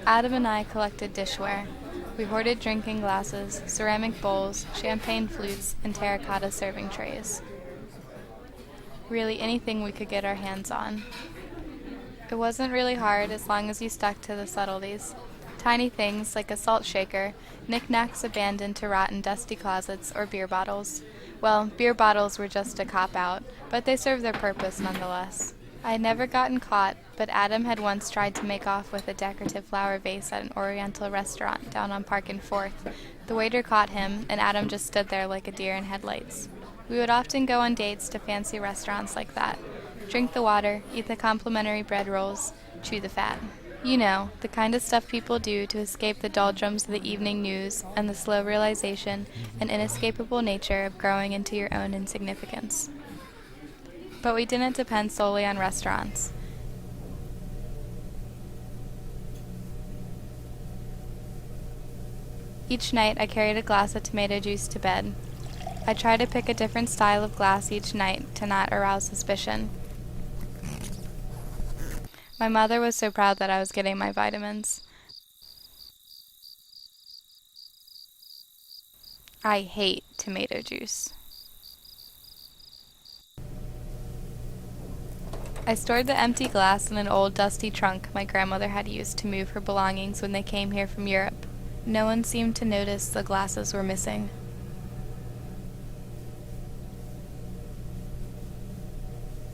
Adam and I collected dishware. We hoarded drinking glasses, ceramic bowls, champagne flutes, and terracotta serving trays. Really anything we could get our hands on. It wasn't really hard as long as you stuck to the subtleties. Tiny things like a salt shaker, knickknacks abandoned to rot in dusty closets, or beer bottles. Well, beer bottles were just a cop-out, but they served their purpose nonetheless. I had never gotten caught, but Adam had once tried to make off with a decorative flower vase at an Oriental restaurant down on Park and Fourth. The waiter caught him, and Adam just stood there like a deer in headlights. We would often go on dates to fancy restaurants like that. Drink the water, eat the complimentary bread rolls, chew the fat. You know, the kind of stuff people do to escape the doldrums of the evening news and the slow realization and inescapable nature of growing into your own insignificance. But we didn't depend solely on restaurants. Each night I carried a glass of tomato juice to bed. I tried to pick a different style of glass each night to not arouse suspicion. My mother was so proud that I was getting my vitamins. I hate tomato juice. I stored the empty glass in an old dusty trunk my grandmother had used to move her belongings when they came here from Europe. No one seemed to notice the glasses were missing.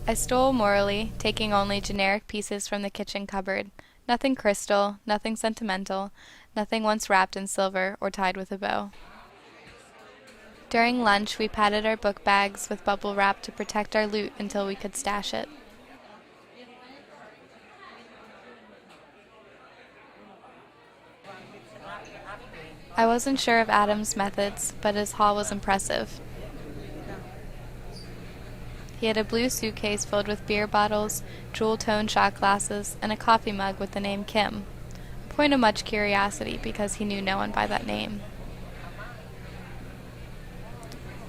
I stole morally, taking only generic pieces from the kitchen cupboard. Nothing crystal, nothing sentimental, nothing once wrapped in silver or tied with a bow. During lunch, we padded our book bags with bubble wrap to protect our loot until we could stash it. I wasn't sure of Adam's methods, but his haul was impressive. He had a blue suitcase filled with beer bottles, jewel-toned shot glasses, and a coffee mug with the name Kim. A point of much curiosity because he knew no one by that name.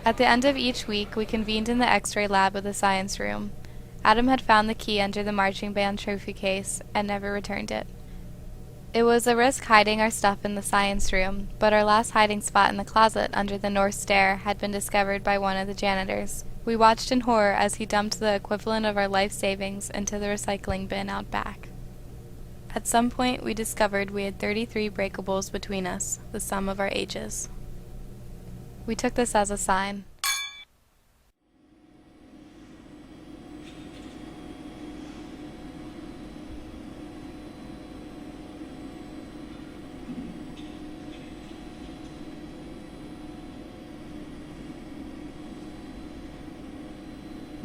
At the end of each week, we convened in the X-ray lab of the science room. Adam had found the key under the marching band trophy case and never returned it. It was a risk hiding our stuff in the science room, but our last hiding spot in the closet under the north stair had been discovered by one of the janitors. We watched in horror as he dumped the equivalent of our life savings into the recycling bin out back. At some point, we discovered we had 33 breakables between us, the sum of our ages. We took this as a sign.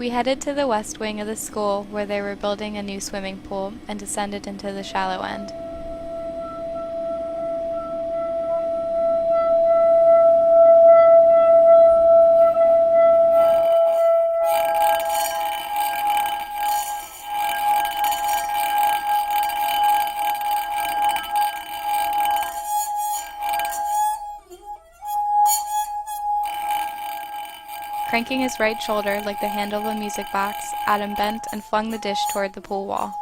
We headed to the west wing of the school where they were building a new swimming pool and descended into the shallow end. Cranking his right shoulder like the handle of a music box, Adam bent and flung the dish toward the pool wall.